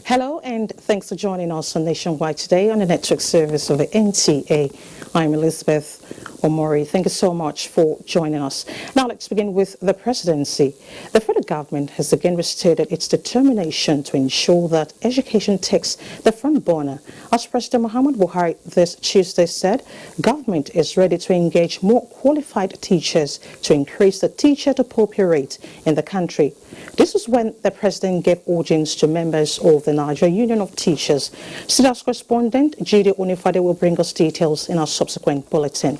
Hello and thanks for joining us on Nationwide today on the network service of the NTA. I'm Elizabeth Omori. Thank you so much for joining us. Now let's begin with the presidency. The federal government has again restated its determination to ensure that education takes the front burner. As President Muhammad Buhari this Tuesday said, government is ready to engage more qualified teachers to increase the teacher-to-pupil rate in the country. This was when the president gave audience to members of the Nigerian Union of Teachers. Sida's correspondent Jide Onifade will bring us details in our subsequent bulletin.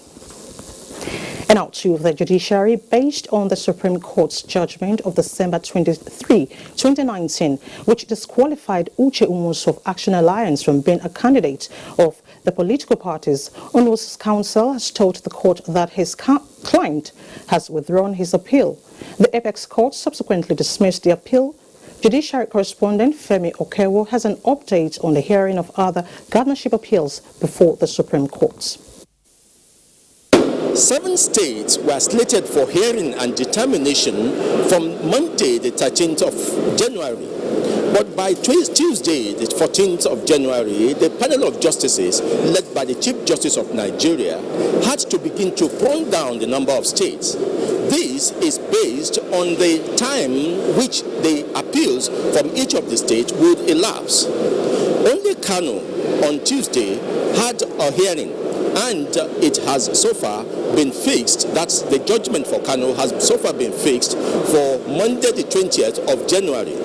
And now to the judiciary, based on the Supreme Court's judgment of December 23, 2019, which disqualified Uche Nwosu of Action Alliance from being a candidate of the political parties, Nwosu's counsel has told the court that his client has withdrawn his appeal. The Apex Court subsequently dismissed the appeal. Judiciary correspondent Femi Okewo has an update on the hearing of other governorship appeals before the Supreme Court. 7 states were slated for hearing and determination from Monday, the 13th of January. But by Tuesday, the 14th of January, the panel of justices, led by the Chief Justice of Nigeria, had to begin to prune down the number of states. This is based on the time which the appeals from each of the states would elapse. Only Kano on Tuesday had a hearing, and it has so far been fixed. That's the judgment for Kano has so far been fixed for Monday the 20th of January.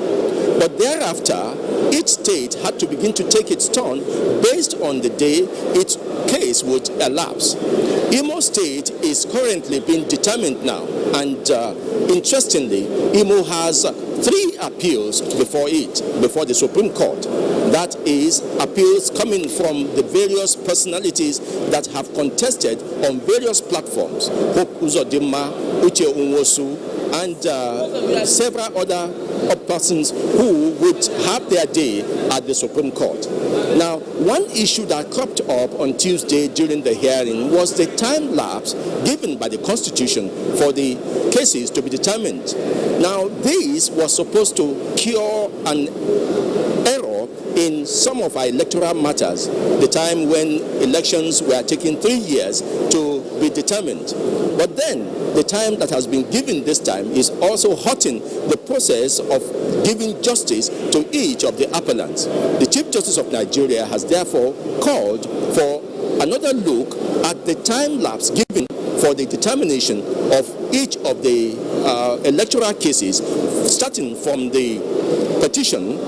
But thereafter, each state had to begin to take its turn based on the day its case would elapse. Imo State is currently being determined now, and interestingly, Imo has 3 appeals before the Supreme Court. That is, appeals coming from the various personalities that have contested on various platforms, Hope Uzodimma, Uche Nwosu, and several other persons who would have their day at the Supreme Court. Now, one issue that cropped up on Tuesday during the hearing was the time lapse given by the Constitution for the cases to be determined. Now, this was supposed to cure an error in some of our electoral matters, the time when elections were taking 3 years to be determined. But then, the time that has been given this time is also hurting the process of giving justice to each of the appellants. The Chief Justice of Nigeria has therefore called for another look at the time lapse given for the determination of each of the electoral cases, starting from the petition,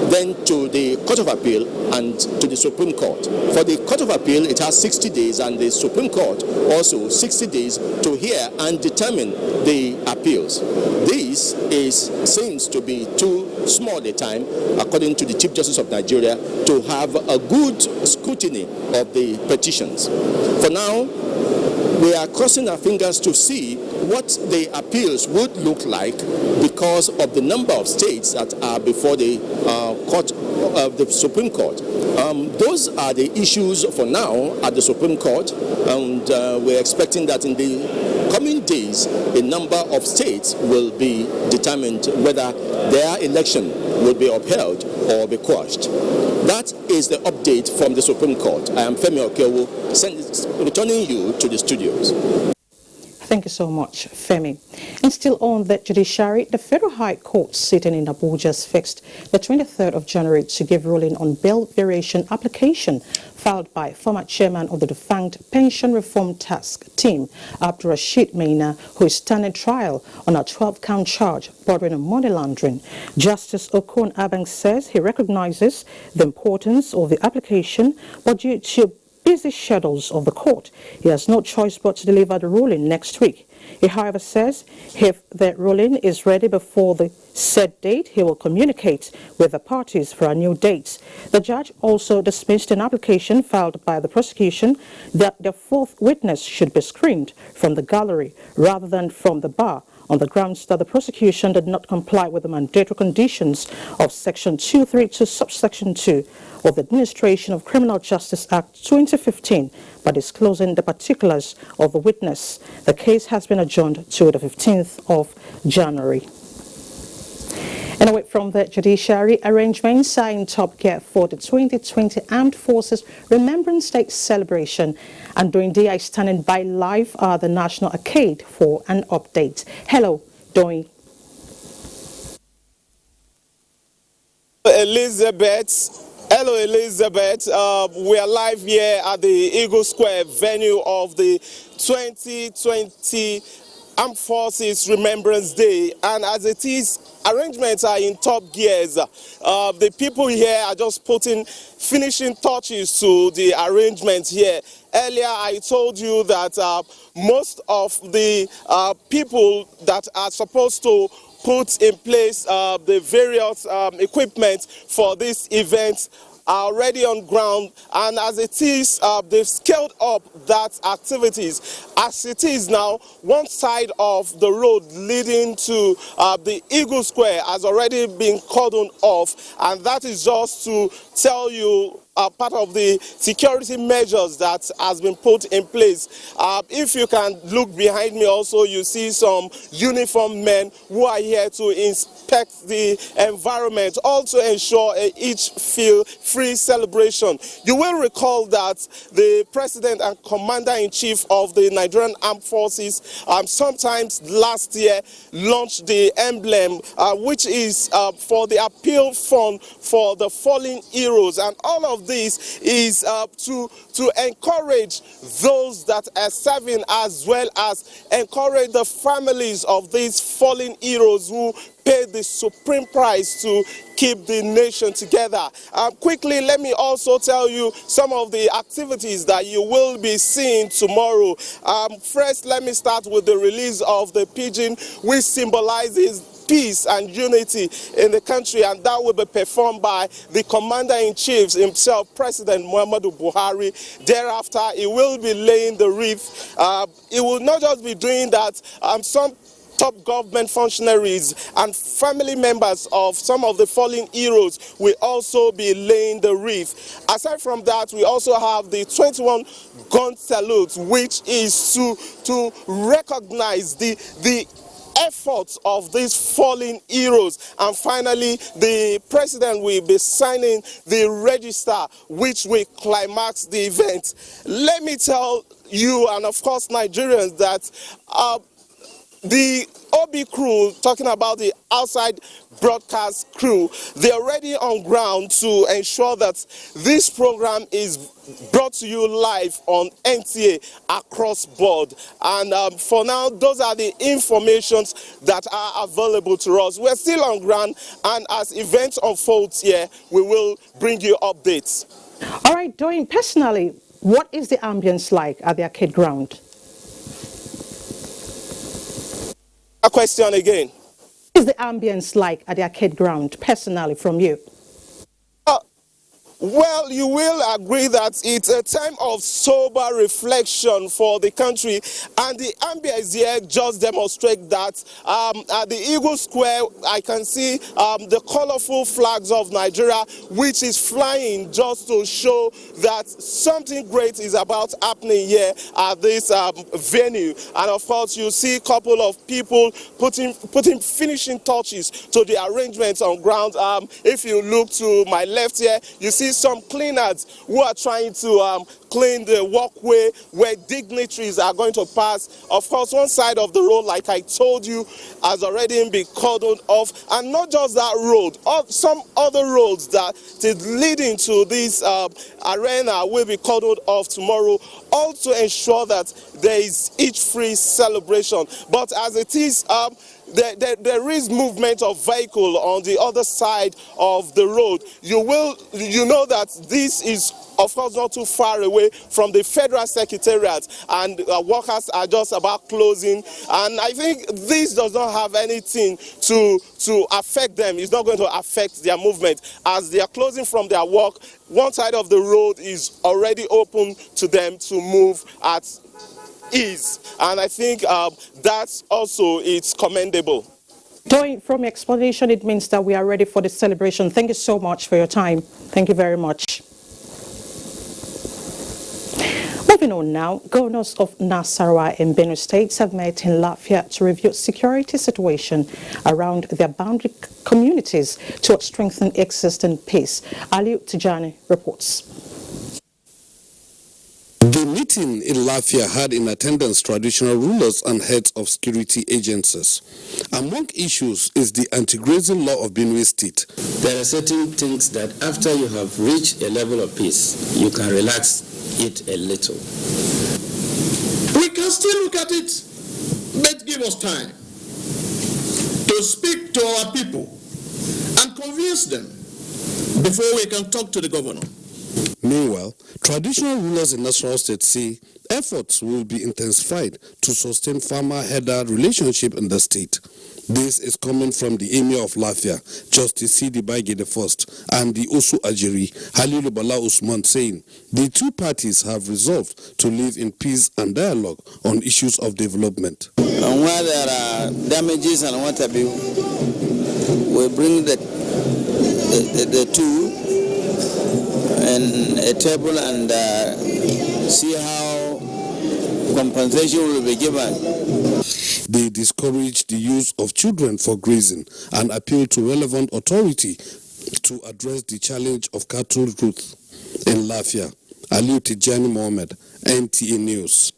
then to the Court of Appeal and to the Supreme Court. For the Court of Appeal, it has 60 days, and the Supreme Court also 60 days to hear and determine the appeals. This seems to be too small a time, according to the Chief Justice of Nigeria, to have a good scrutiny of the petitions. For now, we are crossing our fingers to see what the appeals would look like because of the number of states that are before the the Supreme Court. Those are the issues for now at the Supreme Court, and we're expecting that in the coming days, a number of states will be determined whether their election will be upheld or be quashed. That is the update from the Supreme Court. I am Femi Okewo, returning you to the studios. Thank you so much, Femi. And still on the judiciary, the Federal High Court sitting in Abuja has fixed the 23rd of January to give ruling on bail variation application filed by former chairman of the defunct Pension Reform Task Team, Abdurrashid Maina, who is standing trial on a 12-count charge bordering on money laundering. Justice Okon Abang says he recognizes the importance of the application, but due to busy schedules of the court, he has no choice but to deliver the ruling next week. He, however, says if the ruling is ready before the set date, he will communicate with the parties for a new date. The judge also dismissed an application filed by the prosecution that the fourth witness should be screened from the gallery rather than from the bar, on the grounds that the prosecution did not comply with the mandatory conditions of Section 232, subsection 2 of the Administration of Criminal Justice Act 2015 by disclosing the particulars of the witness. The case has been adjourned to the 15th of January. And away from the judiciary, arrangements are in top gear for the 2020 Armed Forces Remembrance Day celebration. And during DI standing by live at the National Arcade for an update. Hello, Doing. Elizabeth. Hello, Elizabeth. We are live here at the Enugu Square venue of the 2020 Armed Forces Remembrance Day, and as it is, arrangements are in top gears. The people here are just putting finishing touches to the arrangements here. Earlier, I told you that most of the people that are supposed to put in place the various equipment for this event are already on ground, and as it is, they've scaled up that activities. As it is now, one side of the road leading to the Enugu Square has already been cordoned off, and that is just to tell you part of the security measures that has been put in place. If you can look behind me also, you see some uniformed men who are here to inspect the environment, all to ensure each feel free celebration. You will recall that the President and Commander-in-Chief of the Nigerian Armed Forces sometimes last year launched the emblem, which is for the appeal fund for the fallen heroes, and all of this is to encourage those that are serving, as well as encourage the families of these fallen heroes who paid the supreme price to keep the nation together. Quickly, let me also tell you some of the activities that you will be seeing tomorrow. First, let me start with the release of the pigeon, which symbolizes peace and unity in the country, and that will be performed by the Commander-in-Chief himself, President Muhammadu Buhari. Thereafter, he will be laying the wreath. He will not just be doing that. Some top government functionaries and family members of some of the fallen heroes will also be laying the wreath. Aside from that, we also have the 21 gun salute, which is to recognize the efforts of these fallen heroes. And finally, the president will be signing the register, which will climax the event. Let me tell you, and of course Nigerians, that the OB crew, talking about the outside broadcast crew, they're already on ground to ensure that this program is brought to you live on NTA across board. And for now, those are the informations that are available to us. We're still on ground, and as events unfold here, we will bring you updates. All right, Doing, personally, what is the ambience like at the arcade ground? A question again. What is the ambience like at the arcade ground, personally, from you? Well, you will agree that it's a time of sober reflection for the country, and the ambience here just demonstrates that. At the Enugu Square, I can see the colorful flags of Nigeria, which is flying just to show that something great is about happening here at this venue. And of course, you see a couple of people putting finishing touches to the arrangements on ground. If you look to my left here, you see see some cleaners who are trying to clean the walkway where dignitaries are going to pass. Of course, one side of the road, like I told you, has already been cordoned off. And not just that road, some other roads that is leading to this arena will be cordoned off tomorrow, all to ensure that there is itch-free celebration. But as it is, there is movement of vehicle on the other side of the road. You know that this is, of course, not too far away from the Federal Secretariat, and workers are just about closing. And I think this does not have anything to affect them. It's not going to affect their movement. As they are closing from their work, one side of the road is already open to them to move at ease, and I think that's also it's commendable. Doing from your explanation, it means that we are ready for the celebration. Thank you so much for your time. Thank you very much. Moving on now, governors of Nasarawa and Enugu State have met in Latvia to review security situation around their boundary communities to strengthen existing peace. Aliu Tijani reports. The meeting in Latvia had in attendance traditional rulers and heads of security agencies. Among issues is the anti-grazing law of Benue State. There are certain things that after you have reached a level of peace, you can relax it a little. We can still look at it, but give us time to speak to our people and convince them before we can talk to the governor. Meanwhile, traditional rulers in Nasarawa State say efforts will be intensified to sustain farmer-herder relationship in the state. This is coming from the Emir of Latvia, Justice Sidi Baige I, and the Osu Ajiri, Halilu Bala Usman, saying the two parties have resolved to live in peace and dialogue on issues of development. And where there are damages and what have you, we bring the two and a table and see how compensation will be given. They discourage the use of children for grazing and appeal to relevant authority to address the challenge of cattle growth in Latvia. Aliu Tijani Mohammed, NTA News.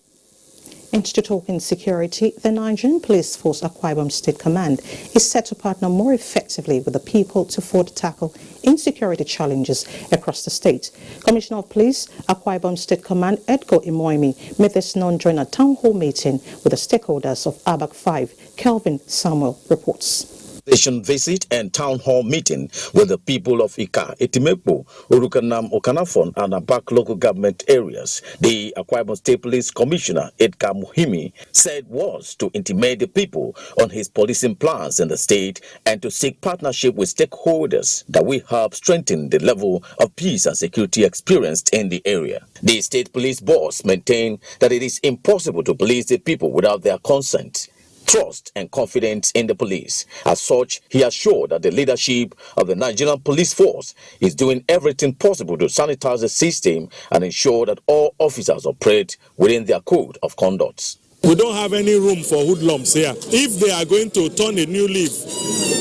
Into to talk insecurity, the Nigerian Police Force Akwa Ibom State Command is set to partner more effectively with the people to further tackle insecurity challenges across the state. Commissioner of Police Akwa Ibom State Command Edgar Imoimi made this known during a town hall meeting with the stakeholders of ABAC 5. Kelvin Samuel reports. Station visit and town hall meeting with the people of Ika, Etimepo, Urukanam, Okanafon, and Abak local government areas. The Akwa Ibom State Police Commissioner Edgar Muhimi said was to intimate the people on his policing plans in the state and to seek partnership with stakeholders that will help strengthen the level of peace and security experienced in the area. The state police boss maintained that it is impossible to police the people without their consent, trust and confidence in the police. As such, he assured that the leadership of the Nigerian police force is doing everything possible to sanitize the system and ensure that all officers operate within their code of conduct. We don't have any room for hoodlums here. If they are going to turn a new leaf,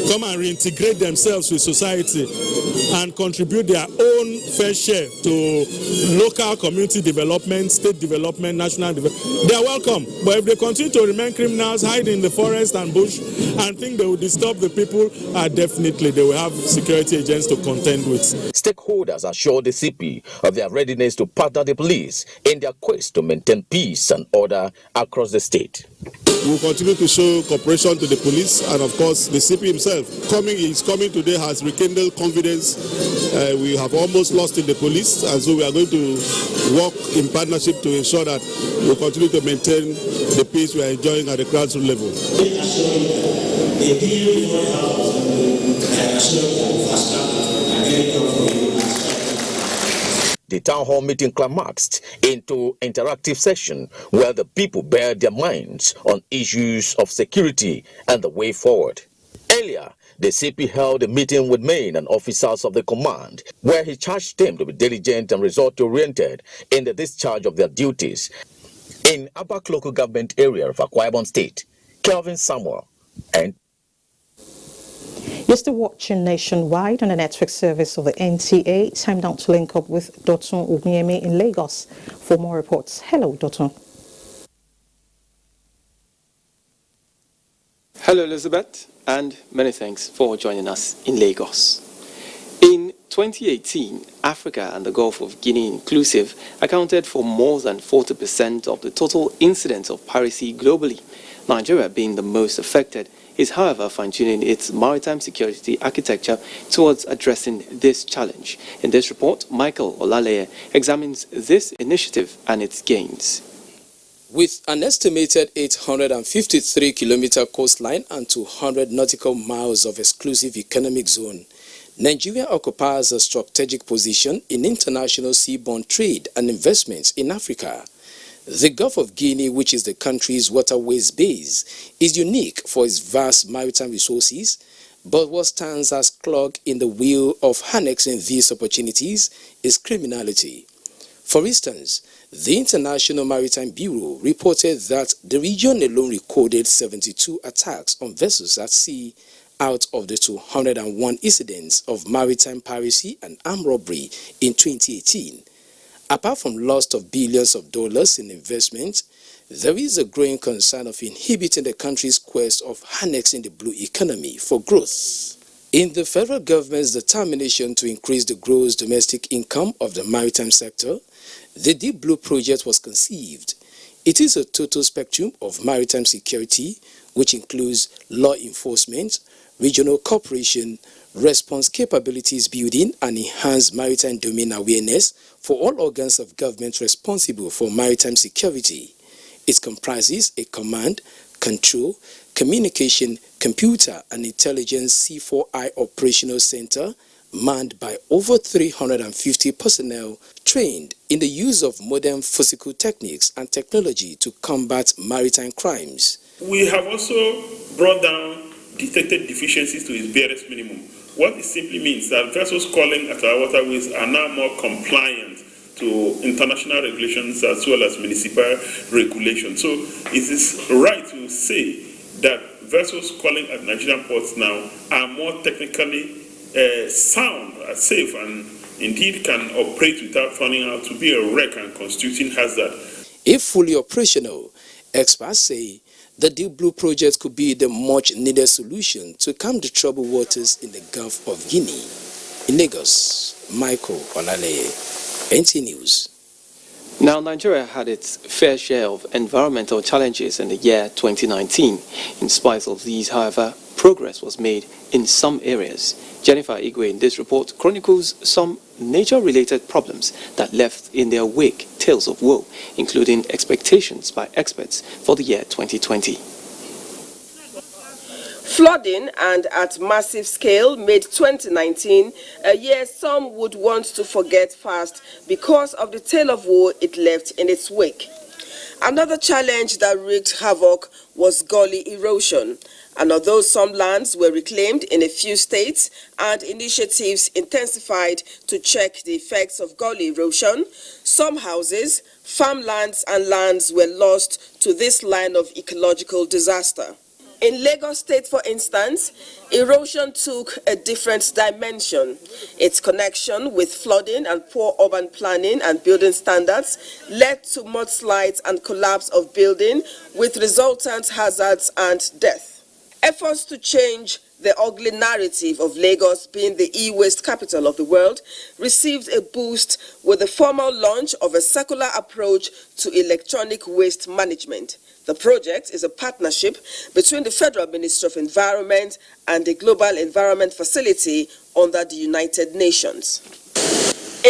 come and reintegrate themselves with society and contribute their own fair share to local community development, state development, national development, they are welcome. But if they continue to remain criminals, hide in the forest and bush, and think they will disturb the people, definitely they will have security agents to contend with. Stakeholders assured the CP of their readiness to partner the police in their quest to maintain peace and order across the state. We will continue to show cooperation to the police, and of course the CP himself is coming today has rekindled confidence. We have almost lost in the police, and so we are going to work in partnership to ensure that we continue to maintain the peace we are enjoying at the grassroots level. The town hall meeting climaxed into interactive session where the people bared their minds on issues of security and the way forward. Earlier, the CP held a meeting with men and officers of the command where he charged them to be diligent and result-oriented in the discharge of their duties. In Abak local government area of Akwa Ibom State, Kelvin Samuel and You're still watching Nationwide on the network service of the NTA. Time now to link up with Dotun Ogunyemi in Lagos for more reports. Hello, Dotun. Hello, Elizabeth, and many thanks for joining us in Lagos. In 2018, Africa and the Gulf of Guinea inclusive accounted for more than 40% of the total incidents of piracy globally. Nigeria, being the most affected, is however fine-tuning its maritime security architecture towards addressing this challenge. In this report, Michael Olaleye examines this initiative and its gains. With an estimated 853-kilometer coastline and 200 nautical miles of exclusive economic zone, Nigeria occupies a strategic position in international seaborne trade and investments in Africa. The Gulf of Guinea, which is the country's waterways base, is unique for its vast maritime resources, but what stands as clog in the wheel of annexing these opportunities is criminality. For instance, the International Maritime Bureau reported that the region alone recorded 72 attacks on vessels at sea out of the 201 incidents of maritime piracy and armed robbery in 2018. Apart from loss of billions of dollars in investment, there is a growing concern of inhibiting the country's quest of annexing the blue economy for growth. In the federal government's determination to increase the gross domestic income of the maritime sector, the Deep Blue project was conceived. It is a total spectrum of maritime security, which includes law enforcement, regional cooperation, response capabilities building, and enhanced maritime domain awareness for all organs of government responsible for maritime security. It comprises a command, control, communication, computer, and intelligence C4I operational center manned by over 350 personnel trained in the use of modern physical techniques and technology to combat maritime crimes. We have also brought down detected deficiencies to its barest minimum. What it simply means that vessels calling at our waterways are now more compliant to international regulations as well as municipal regulations. So it is right to say that vessels calling at Nigerian ports now are more technically sound, safe, and indeed can operate without turning out to be a wreck and constituting hazard. If fully operational, experts say the Deep Blue project could be the much-needed solution to calm the troubled waters in the Gulf of Guinea. In Lagos, Michael Olaleye, NT News. Now, Nigeria had its fair share of environmental challenges in the year 2019. In spite of these, however, progress was made in some areas. Jennifer Igwe in this report chronicles some nature-related problems that left in their wake tales of woe, including expectations by experts for the year 2020. Flooding and at massive scale made 2019 a year some would want to forget fast because of the tale of woe it left in its wake. Another challenge that wreaked havoc was gully erosion. And although some lands were reclaimed in a few states and initiatives intensified to check the effects of gully erosion, some houses, farmlands and lands were lost to this line of ecological disaster. In Lagos State, for instance, erosion took a different dimension. Its connection with flooding and poor urban planning and building standards led to mudslides and collapse of building with resultant hazards and death. Efforts to change the ugly narrative of Lagos being the e-waste capital of the world received a boost with the formal launch of a circular approach to electronic waste management. The project is a partnership between the Federal Ministry of Environment and the Global Environment Facility under the United Nations.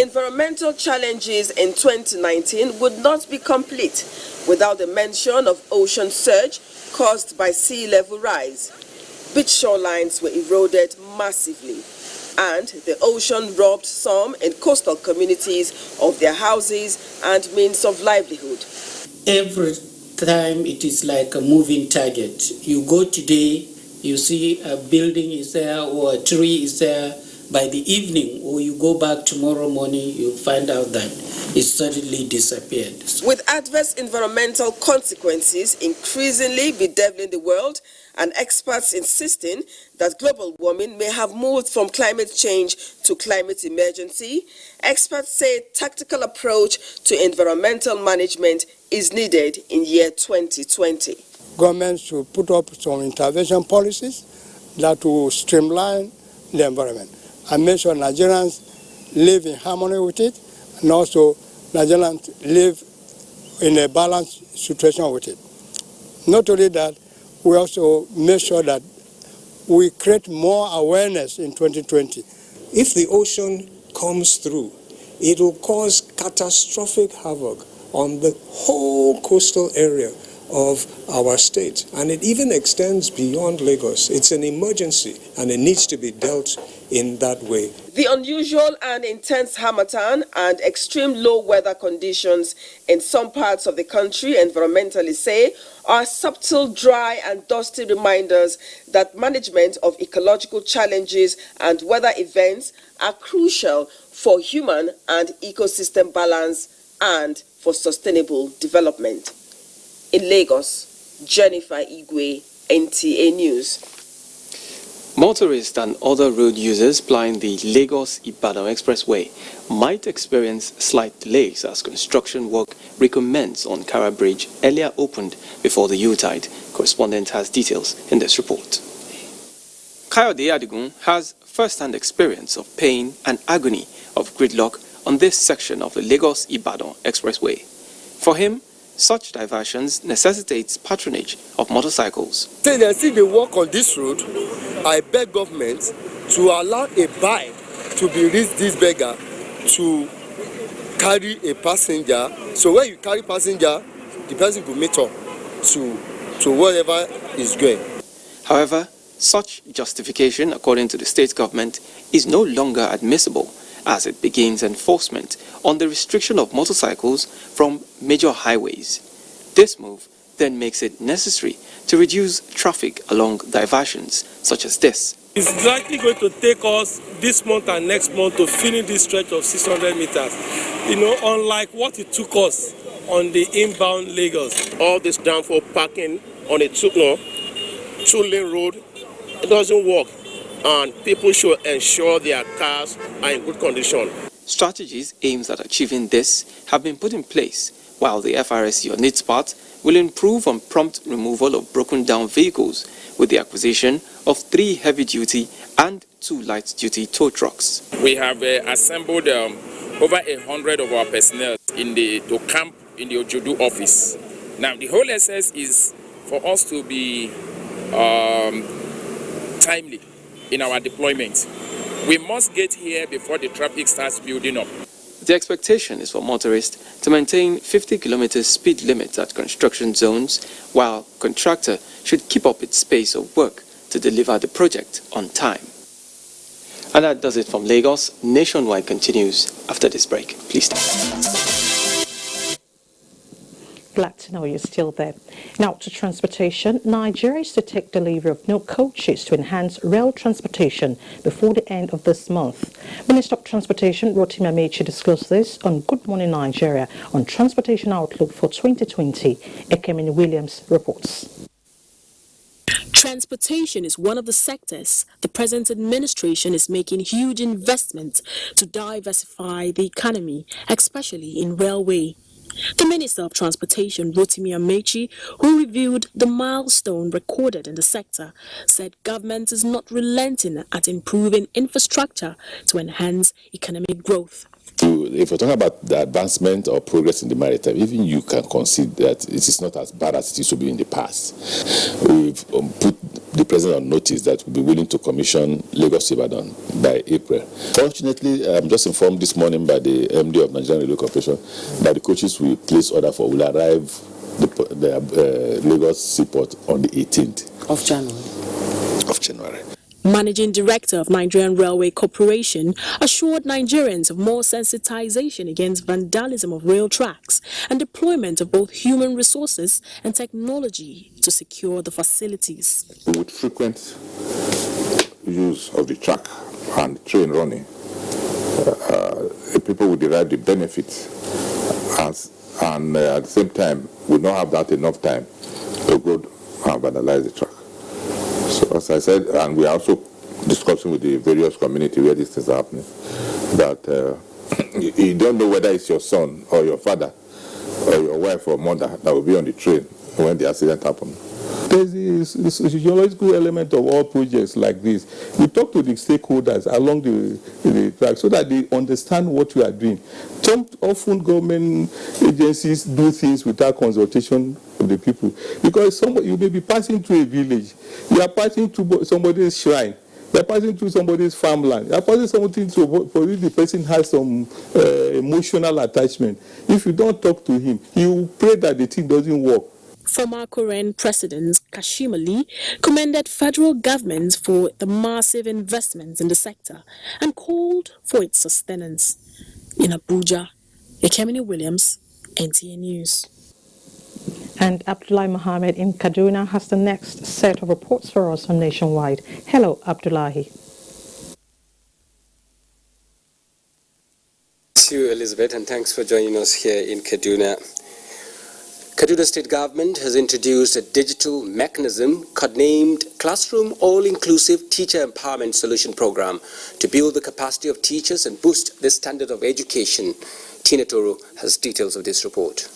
Environmental challenges in 2019 would not be complete without the mention of ocean surge caused by sea level rise. Beach shorelines were eroded massively, and the ocean robbed some in coastal communities of their houses and means of livelihood. Every time it is like a moving target. You go today, you see a building is there or a tree is there, by the evening, or you go back tomorrow morning, you find out that it suddenly disappeared. With adverse environmental consequences increasingly bedeviling the world, and experts insisting that global warming may have moved from climate change to climate emergency, experts say tactical approach to environmental management is needed in year 2020. Government should put up some intervention policies that will streamline the environment and make sure Nigerians live in harmony with it, and also Nigerians live in a balanced situation with it. Not only that, we also make sure that we create more awareness in 2020. If the ocean comes through, it will cause catastrophic havoc on the whole coastal area of our state, and it even extends beyond Lagos. It's an emergency, and it needs to be dealt in that way. The unusual and intense harmattan and extreme low weather conditions in some parts of the country, environmentalists say, are subtle, dry and dusty reminders that management of ecological challenges and weather events are crucial for human and ecosystem balance and for sustainable development. In Lagos, Jennifer Igwe, NTA News. Motorists and other road users plying the Lagos-Ibadan Expressway might experience slight delays as construction work recommences on Kara Bridge, earlier opened before the Yuletide. Correspondent has details in this report. Kayode Adigun has first-hand experience of pain and agony of gridlock on this section of the Lagos-Ibadan Expressway. For him, such diversions necessitates patronage of motorcycles. Since they work on this road, I beg government to allow a bike to be reached this beggar to carry a passenger. So when you carry passenger, the person will meet up to wherever is going. However, such justification, according to the state government, is no longer admissible as it begins enforcement on the restriction of motorcycles from major highways. This move then makes it necessary to reduce traffic along diversions such as this. It's likely going to take us this month and next month to finish this stretch of 600 meters. Unlike what it took us on the inbound Lagos. All this downfall parking on a two-lane road, it doesn't work. And people should ensure their cars are in good condition. Strategies aimed at achieving this have been put in place, while the FRSC on its part will improve on prompt removal of broken down vehicles with the acquisition of 3 heavy-duty and 2 light-duty tow trucks. We have assembled over 100 of our personnel to camp in the Ojodu office. Now, the whole essence is for us to be timely in our deployment. We must get here before the traffic starts building up. The expectation is for motorists to maintain 50 km speed limits at construction zones, while contractor should keep up its pace of work to deliver the project on time. And that does it from Lagos. Nationwide continues after this break. Please stay. Glad to know you're still there. Now to transportation. Nigeria is to take delivery of new coaches to enhance rail transportation before the end of this month. Minister of Transportation Rotimi Amechi discussed this on Good Morning Nigeria on Transportation Outlook for 2020. Ekemini Williams reports. Transportation is one of the sectors the present administration is making huge investments to diversify the economy, especially in railway. The Minister of Transportation, Rotimi Amechi, who reviewed the milestone recorded in the sector, said government is not relenting at improving infrastructure to enhance economic growth. If we're talking about the advancement or progress in the maritime, even you can concede that it is not as bad as it used to be in the past. We've put the President on notice that we'll be willing to commission Lagos-Ibadan by April. Fortunately, I'm just informed this morning by the MD of Nigerian Railway Corporation that the coaches we place order for will arrive the Lagos seaport on the 18th of January. Managing Director of Nigerian Railway Corporation assured Nigerians of more sensitization against vandalism of rail tracks and deployment of both human resources and technology to secure the facilities. With frequent use of the track and the train running, people will derive the benefits, and at the same time will not have that enough time to go and vandalize the track. So as I said, and we are also discussing with the various community where these things are happening, that you don't know whether it's your son or your father or your wife or mother that will be on the train when the accident happens. There's this sociological element of all projects like this. We talk to the stakeholders along the track so that they understand what we are doing. Often government agencies do things without consultation of the people. Because you may be passing through a village, you are passing through somebody's shrine, you are passing through somebody's farmland, you are passing something for which the person has some emotional attachment. If you don't talk to him, he will pray that the thing doesn't work. Former Korean President Kashim Ali commended federal government for the massive investments in the sector and called for its sustenance. In Abuja, Ekemini Williams, NTA News. And Abdullahi Mohammed in Kaduna has the next set of reports for us on Nationwide. Hello, Abdullahi. Thank you, Elizabeth, and thanks for joining us here in Kaduna. Kaduna State Government has introduced a digital mechanism codenamed Classroom All-Inclusive Teacher Empowerment Solution Program to build the capacity of teachers and boost the standard of education. Tina Toro has details of this report.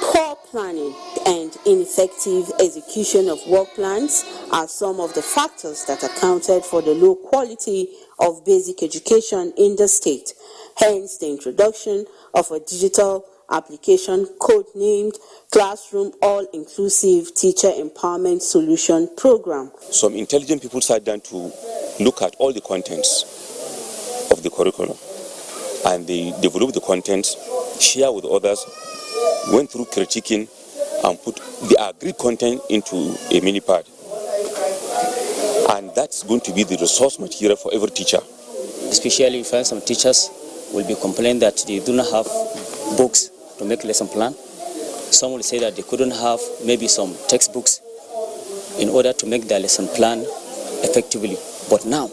Poor planning and ineffective execution of work plans are some of the factors that accounted for the low quality of basic education in the state. Hence, the introduction of a digital application codenamed Classroom All-Inclusive Teacher Empowerment Solution Program. Some intelligent people sat down to look at all the contents of the curriculum, and they developed the contents, share with others, went through critiquing, and put the agreed content into a mini pad. And that's going to be the resource material for every teacher. Especially if some teachers will be complaining that they do not have books to make lesson plan. Some will say that they couldn't have maybe some textbooks in order to make their lesson plan effectively. But now,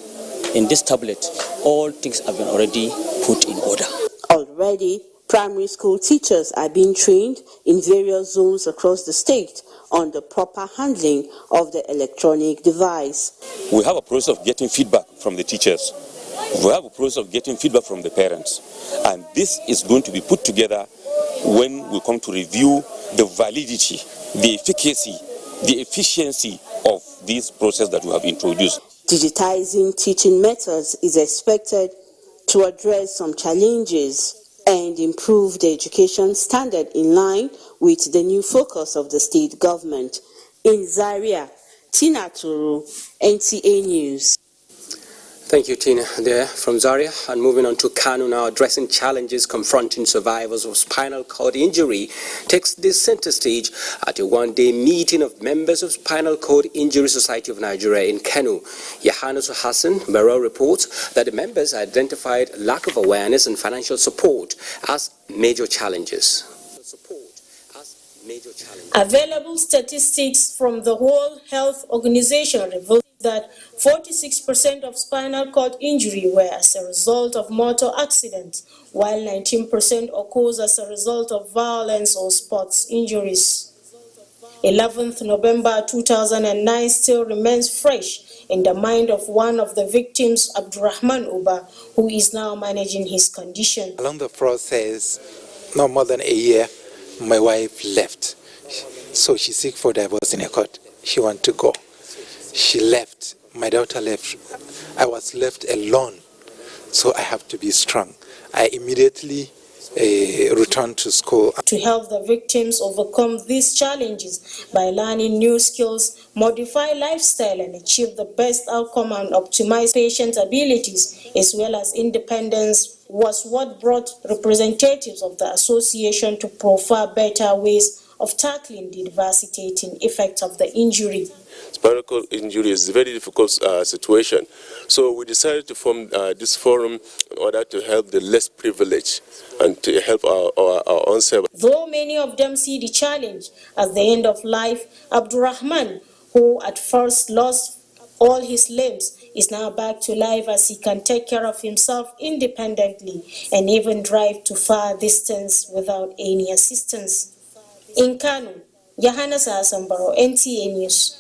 in this tablet, all things have been already put in order. Already, primary school teachers are being trained in various zones across the state on the proper handling of the electronic device. We have a process of getting feedback from the teachers. We have a process of getting feedback from the parents. And this is going to be put together when we come to review the validity, the efficacy, the efficiency of this process that we have introduced. Digitizing teaching methods is expected to address some challenges and improve the education standard in line with the new focus of the state government. In Zaria, Tina Turu, NTA News. Thank you, Tina, there from Zaria. And moving on to Kano now, addressing challenges confronting survivors of spinal cord injury takes the center stage at a one-day meeting of members of Spinal Cord Injury Society of Nigeria in Kano. Yohannes Hassan Barrow reports that the members identified lack of awareness and financial support as major challenges. Available statistics from the World Health Organization reveal that 46% of spinal cord injury were as a result of motor accidents, while 19% occurs as a result of violence or sports injuries. 11th November 2009 still remains fresh in the mind of one of the victims, Abdurrahman Uba, who is now managing his condition. Along the process, no more than a year, my wife left. So she seek for divorce in a court. She want to go. She left. My daughter left. I was left alone. So I have to be strong. I immediately returned to school. To help the victims overcome these challenges by learning new skills, modify lifestyle and achieve the best outcome and optimize patient abilities as well as independence was what brought representatives of the association to proffer better ways of tackling the devastating effects of the injury. Spinal cord injury is a very difficult situation. So we decided to form this forum in order to help the less privileged and to help our own self. Though many of them see the challenge as the end of life, Abdurrahman, who at first lost all his limbs, is now back to life as he can take care of himself independently and even drive to far distance without any assistance. In Kano, Johanna Sasambaro, NTA News.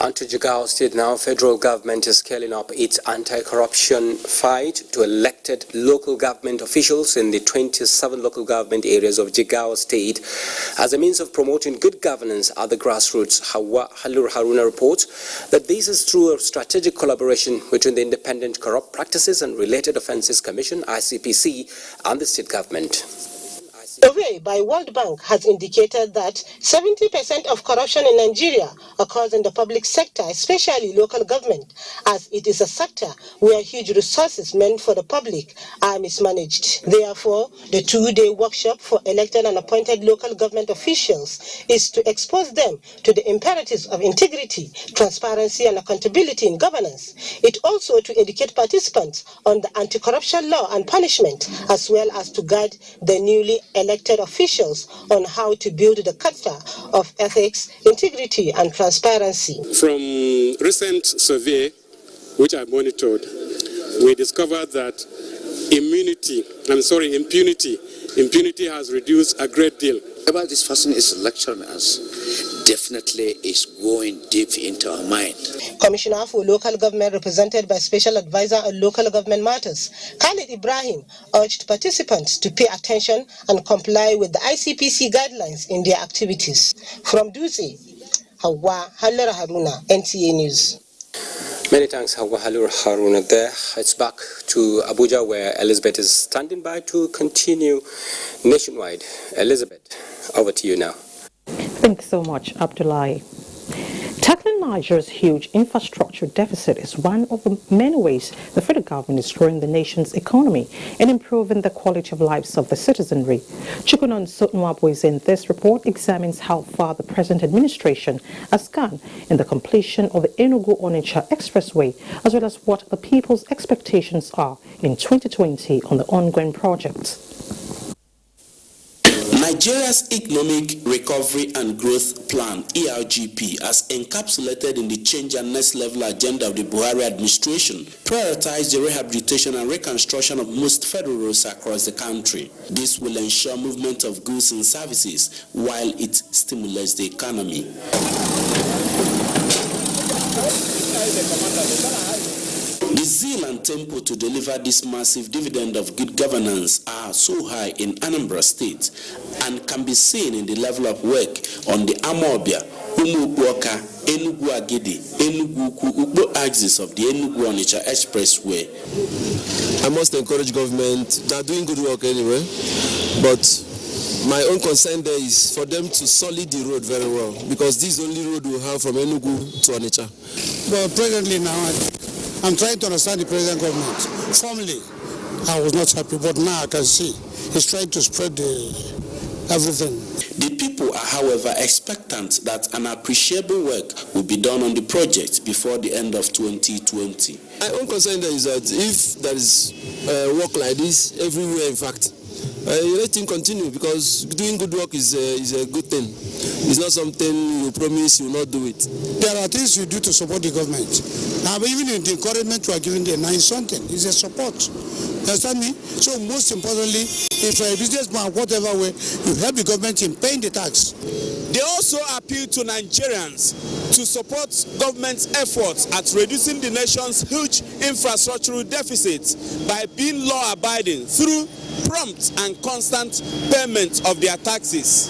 On to Jigawa State now, federal government is scaling up its anti-corruption fight to elected local government officials in the 27 local government areas of Jigawa State as a means of promoting good governance at the grassroots. Halur Haruna reports that this is through a strategic collaboration between the Independent Corrupt Practices and Related Offences Commission, ICPC, and the state government. Survey by World Bank has indicated that 70% of corruption in Nigeria occurs in the public sector, especially local government, as it is a sector where huge resources meant for the public are mismanaged. Therefore, the two-day workshop for elected and appointed local government officials is to expose them to the imperatives of integrity, transparency, and accountability in governance. It also to educate participants on the anti-corruption law and punishment, as well as to guide the newly elected officials on how to build the culture of ethics, integrity, and transparency. From recent survey, which I monitored, we discovered that impunity has reduced a great deal. Whatever this person is lecturing us definitely is going deep into our mind. Commissioner for Local Government, represented by Special Advisor on Local Government Matters, Khalid Ibrahim, urged participants to pay attention and comply with the ICPC guidelines in their activities. From Dutse, Hawa Halera Haruna, NTA News. Many thanks, Hawa Halur Haruna there. It's back to Abuja, where Elizabeth is standing by to continue Nationwide. Elizabeth, over to you now. Thanks so much, Abdullahi. Tackling Nigeria's huge infrastructure deficit is one of the many ways the federal government is growing the nation's economy and improving the quality of lives of the citizenry. Chukunon Sotunwabweze in this report examines how far the present administration has gone in the completion of the Enugu-Onitsha Expressway, as well as what the people's expectations are in 2020 on the ongoing projects. Nigeria's Economic Recovery and Growth Plan, ERGP, as encapsulated in the Change and Next Level agenda of the Buhari administration, prioritized the rehabilitation and reconstruction of most federal roads across the country. This will ensure movement of goods and services while it stimulates the economy. The zeal and tempo to deliver this massive dividend of good governance are so high in Anambra State and can be seen in the level of work on the Amobia, Umubuoka, Enugu Agidi, Enugu Ukbo axis of the Enugu-Onitsha Expressway. I must encourage government. They are doing good work anyway, but my own concern there is for them to solid the road very well, because this is the only road we have from Enugu to Onitsha. But presently now, I'm trying to understand the present government. Formerly, I was not happy, but now I can see he's trying to spread everything. The people are, however, expectant that an appreciable work will be done on the project before the end of 2020. My own concern there is that if there is work like this everywhere, in fact, let him continue, because doing good work is a good thing. It's not something you promise you will not do it. There are things you do to support the government. But even in the encouragement you are giving them, now is something. It's a support. You understand me? So most importantly, if you're a businessman, whatever way, you help the government in paying the tax. They also appeal to Nigerians to support government's efforts at reducing the nation's huge infrastructural deficits by being law-abiding through prompt and constant payment of their taxes.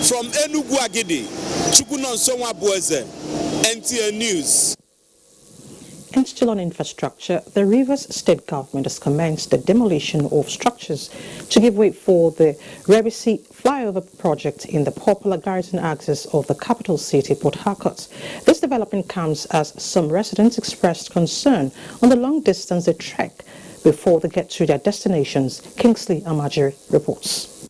From Enugu Agidi, Chukunon Sotunwabweze, NTA News. And still on infrastructure, the Rivers State government has commenced the demolition of structures to give way for the Rebisi flyover project in the popular garrison axis of the capital city, Port Harcourt. This development comes as some residents expressed concern on the long distance they trek before they get to their destinations. Kingsley Amajiri reports.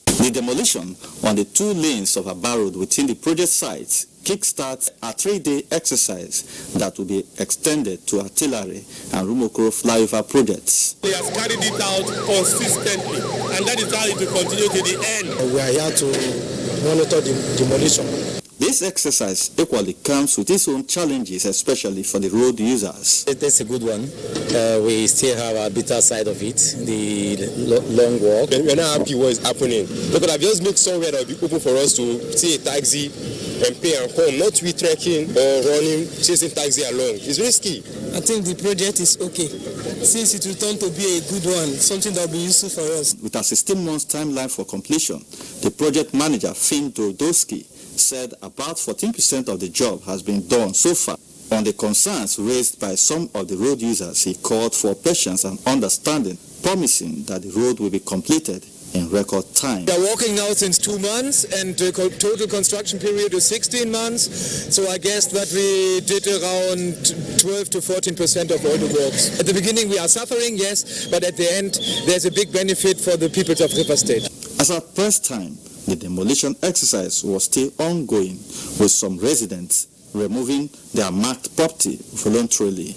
The demolition on the 2 lanes of Aba Road within the project site kickstarts a 3-day exercise that will be extended to artillery and Rumokoro flyover projects. He has carried it out consistently, and that is how it will continue to the end. We are here to monitor the demolition. This exercise equally comes with its own challenges, especially for the road users. That's a good one. We still have a bitter side of it, the long walk. We're not happy what is happening. They could have just looked somewhere that would be open for us to see a taxi and pay and come, not we trekking or running, chasing taxi along. It's risky. I think the project is okay, since it will turn to be a good one, something that will be useful for us. With a 16 months timeline for completion, the project manager, Finn Dordowski, said about 14% of the job has been done so far. On the concerns raised by some of the road users, he called for patience and understanding, promising that the road will be completed in record time. We are working now since 2 months, and the total construction period is 16 months. So I guess that we did around 12 to 14% of all the works. At the beginning we are suffering, yes, but at the end there's a big benefit for the people of River State. As at first time, the demolition exercise was still ongoing, with some residents removing their marked property voluntarily.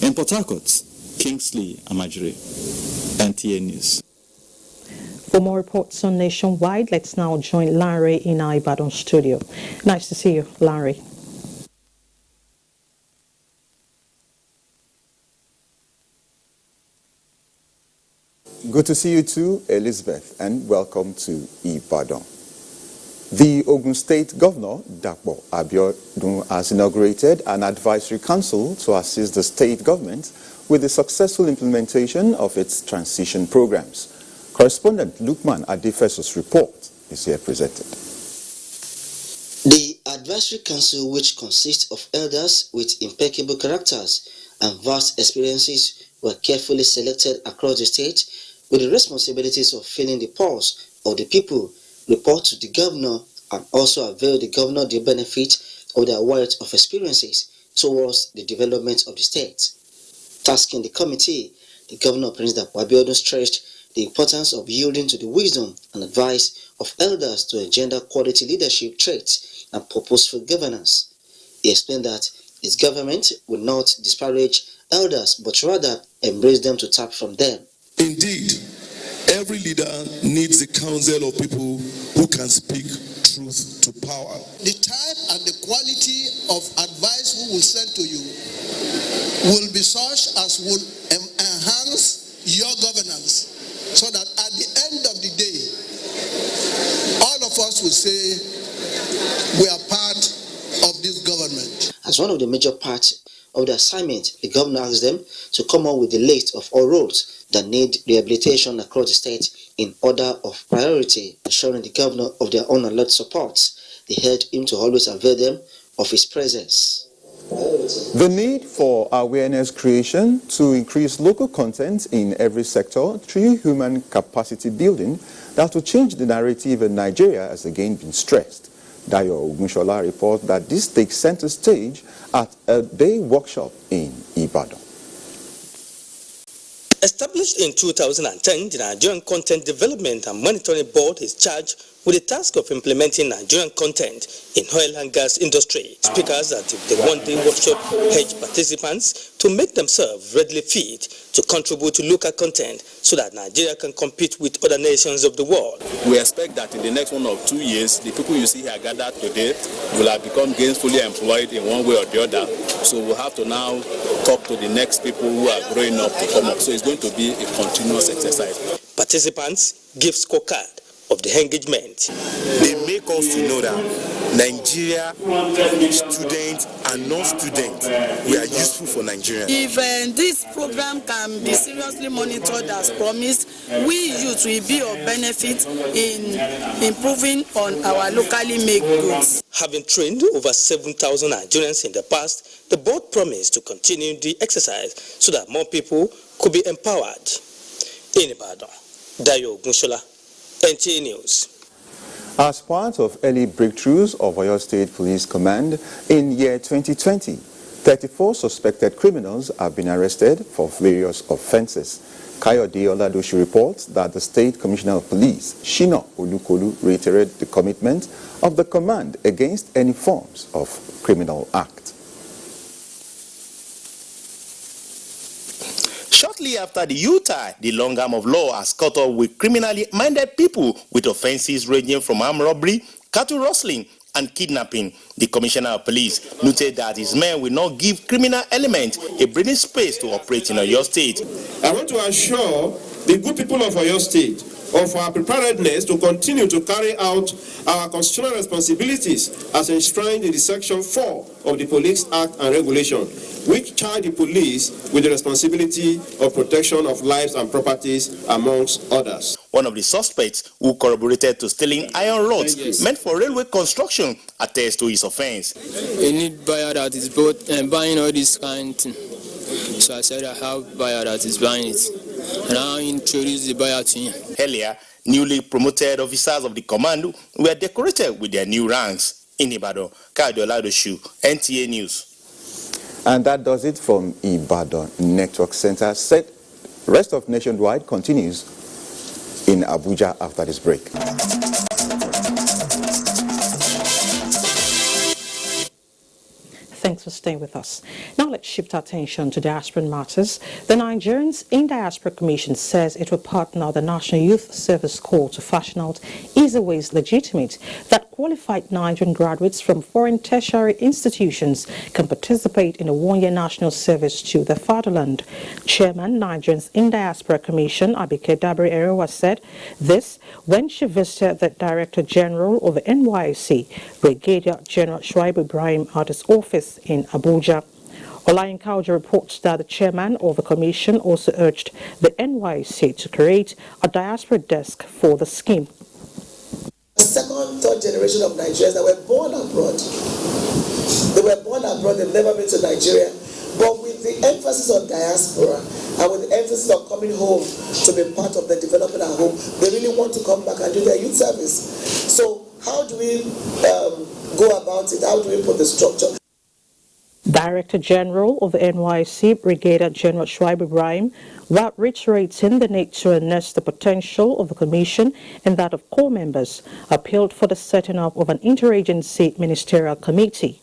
In Port Harcourt, Kingsley Amajiri, NTA News. For more reports on Nationwide, let's now join Larry in our Ibadan studio. Nice to see you, Larry. Good to see you too, Elizabeth, and welcome to Ibadan. The Osun State Governor, Diaspora, has inaugurated an advisory council to assist the state government with the successful implementation of its transition programs. Correspondent Lukman Adefeso's report is here presented. The advisory council, which consists of elders with impeccable characters and vast experiences, were carefully selected across the state with the responsibilities of filling the pulse of the people, report to the governor, and also avail the governor the benefit of their wealth of experiences towards the development of the state. Tasking the committee, the governor, Prince Diaspora, stressed the importance of yielding to the wisdom and advice of elders to engender quality leadership traits and purposeful governance. He explained that his government will not disparage elders, but rather embrace them to tap from them. Indeed, every leader needs the counsel of people who can speak truth to power. The type and the quality of advice we will send to you will be such as will enhance your governance, so that at the end of the day, all of us will say we are part of this government. As one of the major parts of the assignment, the governor asked them to come up with the list of all roads that need rehabilitation across the state in order of priority, assuring the governor of their own alert support. They urged him to always avail them of his presence. The need for awareness creation to increase local content in every sector through human capacity building that will change the narrative in Nigeria has again been stressed. Dayo Ogunshola reports that this takes center stage at a day workshop in Ibadan. Established in 2010, the Nigerian Content Development and Monitoring Board is charged with the task of implementing Nigerian content in oil and gas industry. Speakers at the one-day workshop urged participants to make themselves readily fit to contribute to local content so that Nigeria can compete with other nations of the world. We expect that in the next 1 or 2 years, the people you see here gathered today will have become gainfully employed in one way or the other. So we'll have to now talk to the next people who are growing up to come up. So it's going to be a continuous exercise. Participants give scorecard of the engagement. They make us to know that Nigeria, students and non-students, we are useful for Nigeria. If this program can be seriously monitored as promised, we youth will be of benefit in improving on our locally made goods. Having trained over 7,000 Nigerians in the past, the board promised to continue the exercise so that more people could be empowered. In Ibadan, Dayo Ogunshola, NTA News. As part of early breakthroughs of Oyo State Police Command in year 2020, 34 suspected criminals have been arrested for various offences. Kayode Oladoshi reports that the State Commissioner of Police, Shina Olukolu, reiterated the commitment of the command against any forms of criminal act. Shortly after the UTI, the long arm of law has caught up with criminally minded people with offences ranging from armed robbery, cattle rustling, and kidnapping. The Commissioner of Police noted that his men will not give criminal elements a breathing space to operate in Oyo State. I want to assure the good people of Oyo State of our preparedness to continue to carry out our constitutional responsibilities as enshrined in the Section 4 of the Police Act and Regulation, which charge the police with the responsibility of protection of lives and properties, amongst others. One of the suspects, who corroborated to stealing iron rods meant for railway construction, attests to his offense. You need buyer that is buying all this kind of thing. So I said I have buyer that is buying it. And I introduced the buyer to him. Earlier, newly promoted officers of the command were decorated with their new ranks. In Ibadan, Kayode Oladoshi, NTA News. And that does it from Ibadan Network Center. Rest of Nationwide continues in Abuja after this break. Thanks for staying with us. Now let's shift our attention to diaspora matters. The Nigerians in Diaspora Commission says it will partner the National Youth Service Corps to fashion out easy ways legitimate that qualified Nigerian graduates from foreign tertiary institutions can participate in a one-year national service to their fatherland. Chairman, Nigerians in Diaspora Commission, Abike Dabiri Erewa, said this when she visited the Director General of the NYSC, Brigadier General Shuaib Ibrahim, at his office in Abuja. Olayin Kauja reports that the chairman of the commission also urged the NYSC to create a diaspora desk for the scheme. The second, third generation of Nigerians that were born abroad. They were born abroad, they've never been to Nigeria. But with the emphasis on diaspora and with the emphasis on coming home to be part of the development at home, they really want to come back and do their youth service. So how do we go about it? How do we put the structure? Director General of the NYSC, Brigadier General Shuaib Ibrahim, while reiterating the need to harness the potential of the Commission and that of core members, appealed for the setting up of an interagency ministerial committee.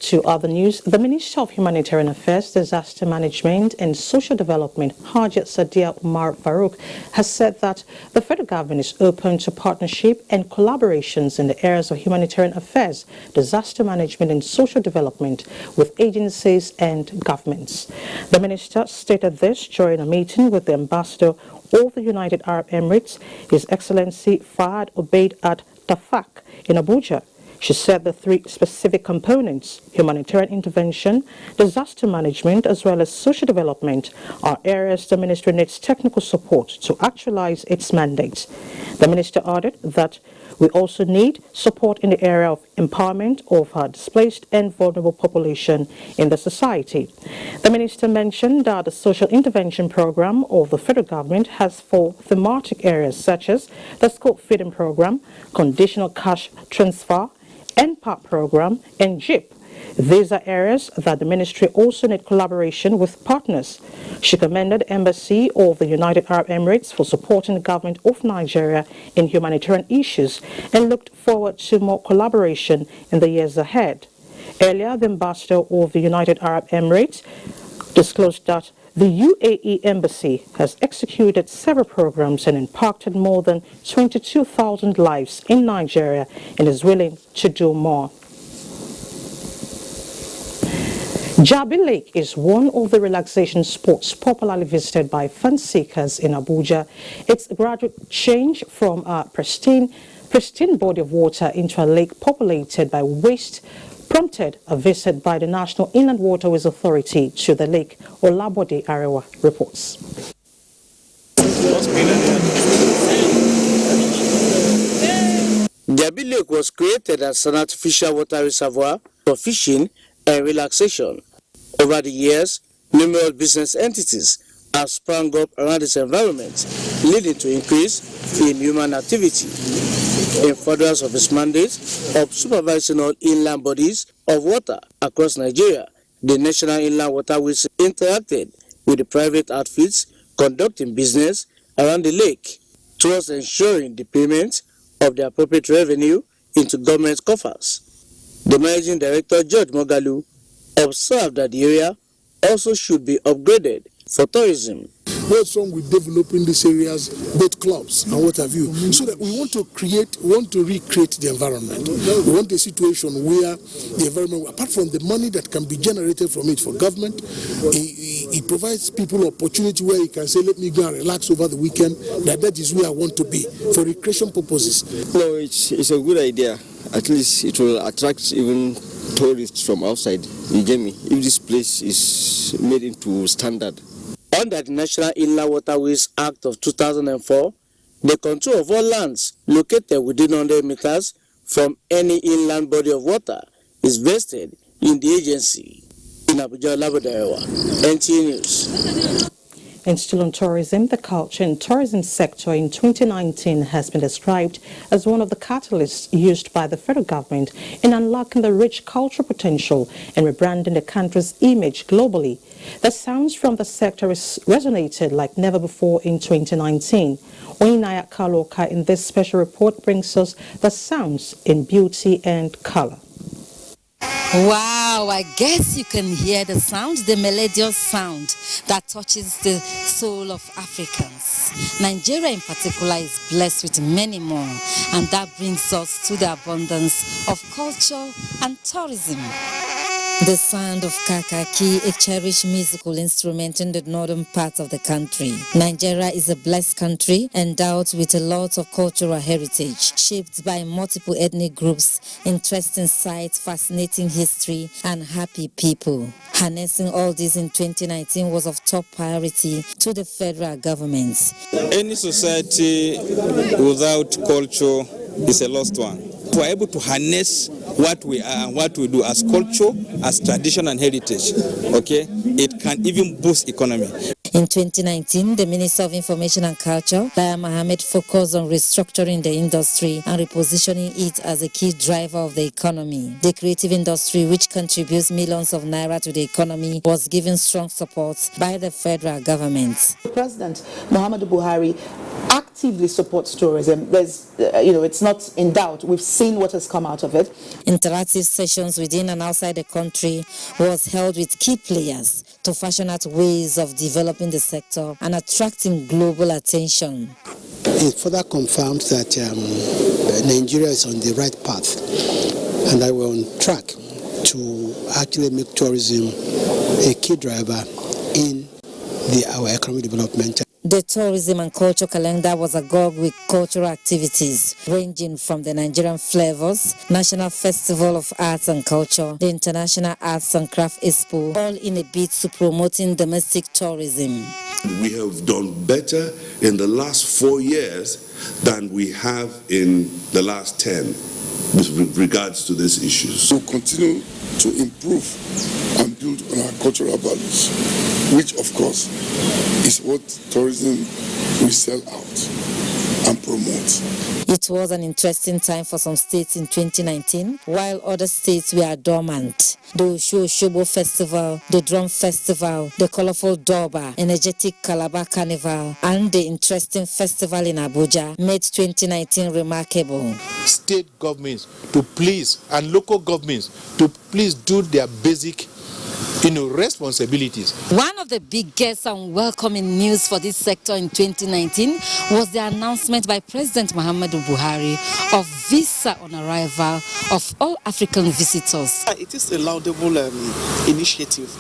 To other news, the Minister of Humanitarian Affairs, Disaster Management and Social Development, Hajat Sadia Umar Farouk, has said that the federal government is open to partnership and collaborations in the areas of humanitarian affairs, disaster management and social development with agencies and governments. The minister stated this during a meeting with the ambassador of the United Arab Emirates, His Excellency Fahad Obeid at Tafak in Abuja. She said the three specific components, humanitarian intervention, disaster management, as well as social development, are areas the ministry needs technical support to actualize its mandate. The minister added that we also need support in the area of empowerment of our displaced and vulnerable population in the society. The minister mentioned that the social intervention program of the federal government has four thematic areas such as the school feeding program, conditional cash transfer, NPAP program, and JIP. These are areas that the ministry also need collaboration with partners. She commended the Embassy of the United Arab Emirates for supporting the government of Nigeria in humanitarian issues and looked forward to more collaboration in the years ahead. Earlier, the ambassador of the United Arab Emirates disclosed that the UAE Embassy has executed several programs and impacted more than 22,000 lives in Nigeria and is willing to do more. Jubilee Lake is one of the relaxation spots popularly visited by fun seekers in Abuja. It's a gradual change from a pristine body of water into a lake populated by waste prompted a visit by the National Inland Waterways Authority to the lake. Olabode Arewa reports. Jubilee Lake was created as an artificial water reservoir for fishing and relaxation. Over the years, numerous business entities have sprung up around this environment, leading to increase in human activity. In furtherance of its mandate of supervising all inland bodies of water across Nigeria, The National Inland Waterways interacted with the private outfits conducting business around the lake towards ensuring the payment of the appropriate revenue into government coffers. The Managing Director, George Mogalu, observed that the area also should be upgraded for tourism. What's wrong with developing these areas, boat clubs and what have you, so that we want to recreate the environment. We want a situation where the environment, apart from the money that can be generated from it for government, it provides people opportunity where you can say, let me go and relax over the weekend, that is where I want to be, for recreation purposes. No, it's a good idea. At least it will attract even tourists from outside. You get me? If this place is made into standard. Under the National Inland Waterways Act of 2004, the control of all lands located within 100 meters from any inland body of water is vested in the agency. In Abuja, Labrador, NTA News. And still on tourism, the culture and tourism sector in 2019 has been described as one of the catalysts used by the federal government in unlocking the rich cultural potential and rebranding the country's image globally. The sounds from the sector resonated like never before in 2019. Oinaya Kaloka in this special report brings us the sounds in beauty and color. Wow, I guess you can hear the sound, the melodious sound that touches the soul of Africans. Nigeria in particular is blessed with many more, and that brings us to the abundance of culture and tourism. The sound of kakaki, a cherished musical instrument in the northern part of the country. Nigeria is a blessed country endowed with a lot of cultural heritage, shaped by multiple ethnic groups, interesting sights, fascinating history, and happy people. Harnessing all this in 2019 was of top priority to the federal government. Any society without culture is a lost one. We are able to harness what we are and what we do as culture, as tradition and heritage, okay, it can even boost economy. In 2019, the Minister of Information and Culture, Daya Mohammed, focused on restructuring the industry and repositioning it as a key driver of the economy. The creative industry, which contributes millions of naira to the economy, was given strong support by the federal government. President Muhammadu Buhari actively supports tourism. There's, it's not in doubt. We've seen what has come out of it. Interactive sessions within and outside the country was held with key players to fashion out ways of developing the sector and attracting global attention. It further confirms that Nigeria is on the right path and that we're on track to actually make tourism a key driver in our economic development. The tourism and culture calendar was agog with cultural activities ranging from the Nigerian Flavors, National Festival of Arts and Culture, the International Arts and Craft Expo, all in a bid to promoting domestic tourism. We have done better in the last 4 years than we have in the last 10 with regards to these issues. We'll continue to improve and build on our cultural values, which of course is what tourism will sell out and promote. It was an interesting time for some states in 2019, while other states were dormant. The Oshobo Festival, the Drum Festival, the colorful Durbar, energetic Calabar Carnival, and the interesting festival in Abuja made 2019 remarkable. State governments to please, and local governments to please do their basic responsibilities. One of the biggest and welcoming news for this sector in 2019 was the announcement by President Muhammadu Buhari of visa on arrival of all African visitors. It is a laudable initiative.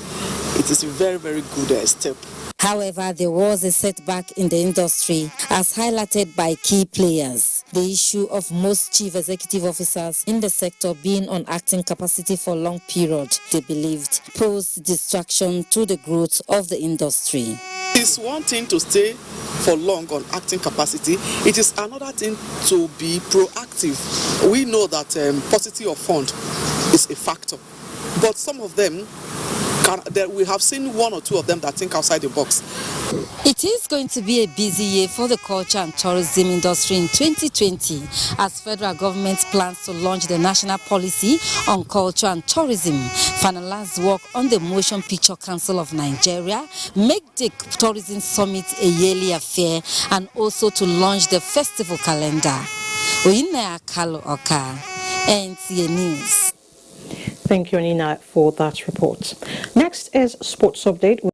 It is a very, very good step. However, there was a setback in the industry as highlighted by key players. The issue of most chief executive officers in the sector being on acting capacity for a long period, they believed, posed distraction to the growth of the industry. It's one thing to stay for long on acting capacity. It is another thing to be proactive. We know that paucity of fund is a factor, but some of them we have seen one or two of them that think outside the box. It is going to be a busy year for the culture and tourism industry in 2020 as federal government plans to launch the national policy on culture and tourism, finalize work on the Motion Picture Council of Nigeria, make the tourism summit a yearly affair, and also to launch the festival calendar. Oyinaya Kalo Oka, NTA News. Thank you, Nina, for that report. Next is Sports Update.